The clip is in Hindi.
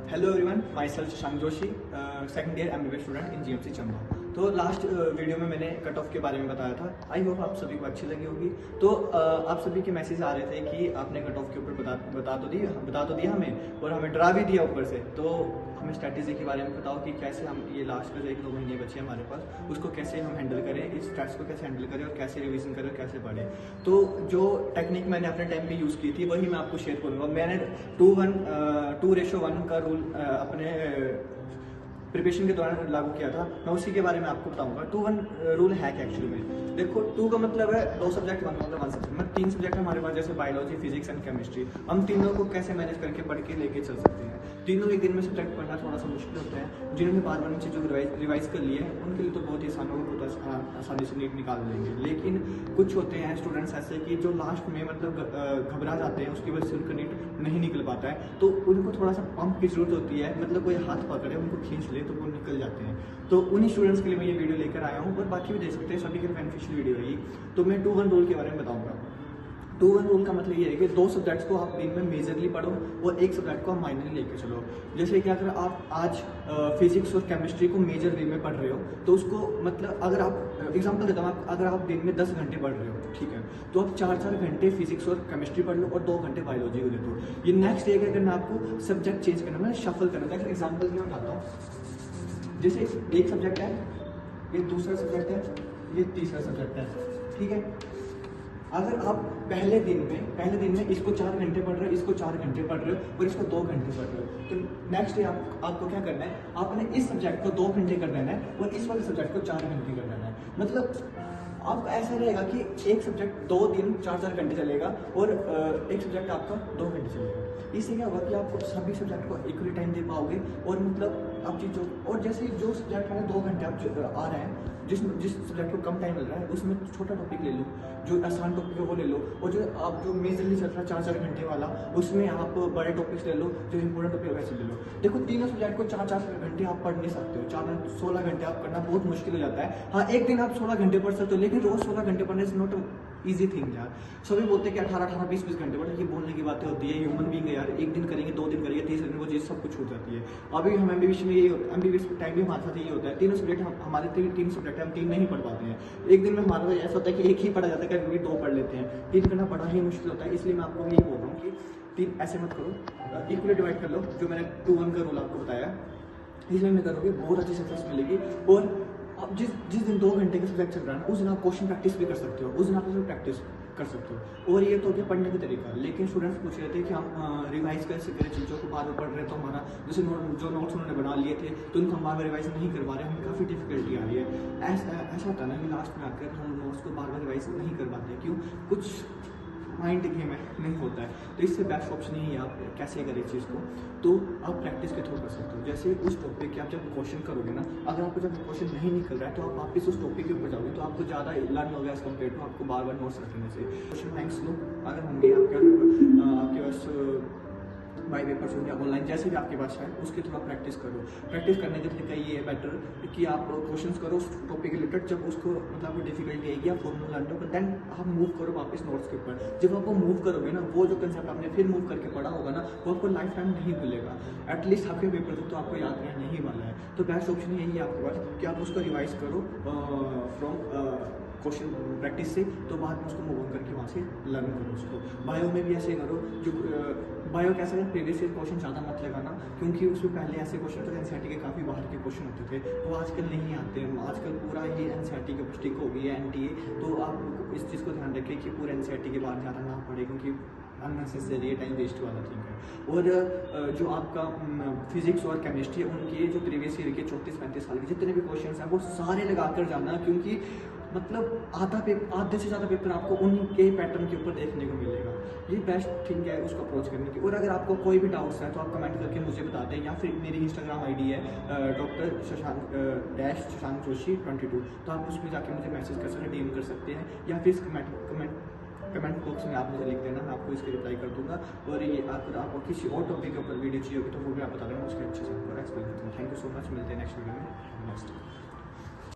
Hello everyone, my self Shashank Joshi, second year MBBS student in GMC Chamba. तो लास्ट वीडियो में मैंने कट ऑफ के बारे में बताया था। आई होप आप सभी को अच्छी लगी होगी। तो आप सभी के मैसेज आ रहे थे कि आपने कट ऑफ के ऊपर बता तो दिया हमें, और हमें डरा भी दिया ऊपर से। तो हमें स्ट्रैटेजी के बारे में बताओ कि कैसे हम ये लास्ट का जो 1-2 महीने बचे हमारे पास, उसको कैसे हम हैंडल करें, इस स्ट्रेस को कैसे हैंडल करें और कैसे रिवीजन करें और कैसे पढ़ें। तो जो टेक्निक मैंने अपने टाइम पे यूज़ की थी वही मैं आपको शेयर करूँगा। मैंने 2:1 का रूल अपने प्रिपरेशन के दौरान लागू किया था। मैं उसी के बारे में आपको बताऊंगा। 2:1 रूल है क्या एक्चुअली में। देखो, 2 का मतलब है 2 सब्जेक्ट, 1 मतलब 1 सब्जेक्ट। मतलब 3 सब्जेक्ट हमारे पास, जैसे बायोलॉजी, फिजिक्स एंड केमिस्ट्री। हम तीनों को कैसे मैनेज करके पढ़ के लेके चल सकते हैं। तीनों एक दिन में सब्जेक्ट पढ़ना थोड़ा सा मुश्किल होता है। जिन्होंने बार-बार इन चीज़ों को रिवाइज कर लिया है उनके लिए तो बहुत ही आसान होगा, बहुत आसानी से नीट निकाल लेंगे। लेकिन कुछ होते हैं स्टूडेंट्स ऐसे कि जो लास्ट में मतलब घबरा जाते हैं, उसकी वजह से उनका नीट नहीं निकल पाता है। तो उनको थोड़ा सा पंप की जरूरत होती है, मतलब कोई हाथ पकड़े, उनको खींच ले तो वो निकल जाते हैं। तो उन्हीं स्टूडेंट्स के लिए मैं ये वीडियो लेकर आया हूँ, और बाकी भी देख सकते हैं, सभी के बेनिफिशियल वीडियो है ये। तो मैं 2:1 रूल के बारे में बताऊँगा। 2:1 रूल का मतलब ये है कि 2 सब्जेक्ट्स को आप दिन में मेजरली पढ़ो और 1 सब्जेक्ट को आप माइनरली लेके चलो। जैसे कि अगर आप आज फिजिक्स और केमिस्ट्री को मेजर वे में पढ़ रहे हो, तो उसको मतलब अगर आप एग्जांपल देता हूँ, अगर आप दिन में 10 घंटे पढ़ रहे हो, ठीक है, तो आप 4-4 घंटे फिजिक्स और केमिस्ट्री पढ़ लो और 2 घंटे बायोलॉजी को दे दो। ये नेक्स्ट डे क्या करना, आपको सब्जेक्ट चेंज करना, मतलब शफल करना। जैसे एग्जाम्पल मैं उठाता हूँ, जैसे एक सब्जेक्ट है, ये दूसरा सब्जेक्ट है, ये तीसरा सब्जेक्ट है, ठीक है। अगर आप पहले दिन में इसको 4 घंटे पढ़ रहे हो, इसको 4 घंटे पढ़ रहे हो और इसको 2 घंटे पढ़ रहे हो, तो नेक्स्ट डे आपको क्या करना है, आपने इस सब्जेक्ट को 2 घंटे कर देना है और इस वाले सब्जेक्ट को 4 घंटे कर देना है। मतलब आपका ऐसा रहेगा कि एक सब्जेक्ट 2 दिन 4-4 घंटे चलेगा और एक सब्जेक्ट आपका 2 घंटे चलेगा। इससे क्या होगा कि आप सभी सब्जेक्ट को इक्वली टाइम दे पाओगे, और मतलब आप चीज़ों, और जैसे जो सब्जेक्ट में 2 घंटे आप आ रहे हैं, जिस सब्जेक्ट को कम टाइम मिल रहा है उसमें छोटा टॉपिक ले लो, जो आसान टॉपिक है वो ले लो, और जो मेजरली चल रहा है 4-4 घंटे वाला, उसमें आप बड़े टॉपिक्स ले लो, जो इंपॉर्टेंट टॉपिक वैसे ले लो। देखो, तीनों सब्जेक्ट को 4-4 घंटे आप पढ़ नहीं सकते हो। 16 घंटे आप करना बहुत मुश्किल हो जाता है। हाँ, एक दिन आप 16 घंटे पढ़ सकते हो, लेकिन रोज 16 घंटे पढ़ने से नॉट ईजी थिंग यार। सभी बोलते हैं कि 18-18, 20-20 घंटे पढ़े, ये बोलने की बातें होती है। ह्यूमन बीइंग है यार, एक दिन करेंगे, 2 दिन करेंगे, 3 दिन वो चीज़ सब कुछ छूट जाती है। अभी हम एमबीबीएस में यही होता है, एमबीबीएस टाइम भी हमारे साथ यही होता है। तीनों सब्जेक्ट हमारे 3 सब्जेक्ट हम 3 नहीं पढ़ पाते हैं। एक दिन में हमारा ऐसा होता है कि एक ही पढ़ा जाता है, कभी 2 पढ़ लेते हैं। 3 करना बड़ा ही मुश्किल होता है। इसलिए मैं आपको यही बोल रहा हूँ कि 3 ऐसे मत करो, इक्वली डिवाइड कर लो। जो मैंने 2:1 का रूल आपको बताया, इसमें में करोगे बहुत अच्छी सक्सेस मिलेगी। और आप जिस दिन 2 घंटे का सब्जेक्ट चल रहा है ना, उस दिन आप क्वेश्चन प्रैक्टिस भी कर सकते हो, उस दिन आप प्रैक्टिस कर सकते हो। और ये तो हो गया पढ़ने का तरीका। लेकिन स्टूडेंट्स पूछ रहे थे कि हम रिवाइज कैसे करें चीज़ों को, बार बार पढ़ रहे हैं तो हमारा जैसे जो नोट्स उन्होंने बना लिए थे तो उनको हम बार बार रिवाइज नहीं कर पा रहे, हमें काफ़ी डिफिकल्टी आ रही है। ऐसा होता है ना कि लास्ट में आकर हम नोट्स को बार बार रिवाइज नहीं कर पाते। क्यों? कुछ माइंड गेम है, नहीं होता है। तो इससे बेस्ट ऑप्शन यही है, आप कैसे करें इस चीज़ को, तो आप प्रैक्टिस के थ्रू कर सकते हो। जैसे उस टॉपिक के आप जब क्वेश्चन करोगे ना, अगर आपको जब क्वेश्चन नहीं निकल रहा है तो आप वापस उस टॉपिक के ऊपर जाओगे तो आपको ज़्यादा लर्न होगा एज कम्पेयर टू आपको बार बार नोट्स रखने से। क्वेश्चन बैंक्स लो अगर होंगे आपके पास, बाई पेपर्स होंगे, ऑनलाइन जैसे भी आपके पास है, उसके थ्रू आप प्रैक्टिस करो। प्रैक्टिस करने का तरीका ये है बेटर कि आप क्वेश्चंस करो उस टॉपिक रिलेटेड। जब उसको मतलब आपको डिफिकल्टी आएगी, आप फॉर्मूला लर्न करो, देन आप मूव करो वापस नोट्स के ऊपर। जब आपको मूव करोगे ना, वो जो कंसेप्ट आपने फिर मूव करके पढ़ा होगा ना, वो आपको लाइफ टाइम नहीं भूलेगा। एटलीस्ट आपके पेपर तक तो आपको याद रहने ही वाला है। तो बेस्ट ऑप्शन यही है आपके पास कि आप उसको रिवाइज करो फ्रॉम क्वेश्चन प्रैक्टिस से, तो बाद में उसको मूव ऑन करके वहाँ से लर्न करो उसको। बायो में भी ऐसे करो। जो बायो कैसा है, प्रीवियस ईयर क्वेश्चन ज़्यादा मत लगाना, क्योंकि उसमें पहले ऐसे क्वेश्चन तो एनसीईआरटी के काफ़ी बाहर के क्वेश्चन होते थे, वो आजकल नहीं आते हैं। आजकल पूरा ही एनसीईआरटी के स्टिक हो गई है, एनटीए। तो आप इस चीज़ को ध्यान रखें कि पूरा एनसीईआरटी के बाहर ज़्यादा ना पड़े, क्योंकि अननेसेसरी टाइम वेस्ट वाला थिंग है। और जो आपका फिजिक्स और केमिस्ट्री है, उनके जो प्रीवियस ईयर के 34-35 साल के जितने भी क्वेश्चन हैं वो सारे लगा कर जाना, क्योंकि मतलब आधे से ज़्यादा पेपर आपको उनके पैटर्न के ऊपर देखने को मिलेगा। ये बेस्ट थिंग है उसको अप्रोच करने की। और अगर आपको कोई भी डाउट्स है तो आप कमेंट करके मुझे बता दें, या फिर मेरी इंस्टाग्राम आईडी है डॉक्टर शशांक जोशी 22। तो आप उसमें जाके मुझे मैसेज कर सकते हैं, डीएम कर सकते हैं, या फिर कमेंट बॉक्स में आप मुझे लिख देना, मैं आपको इसकी रिप्लाई कर दूंगा। और ये अगर आपको किसी और टॉपिक के ऊपर वीडियो चाहिए होगी तो वो भी आप बता देना, उसके अच्छे से आपको एक्सप्लेन करते हैं। थैंक यू सो मच, मिलते हैं नेक्स्ट वीडियो में। नेक्स्ट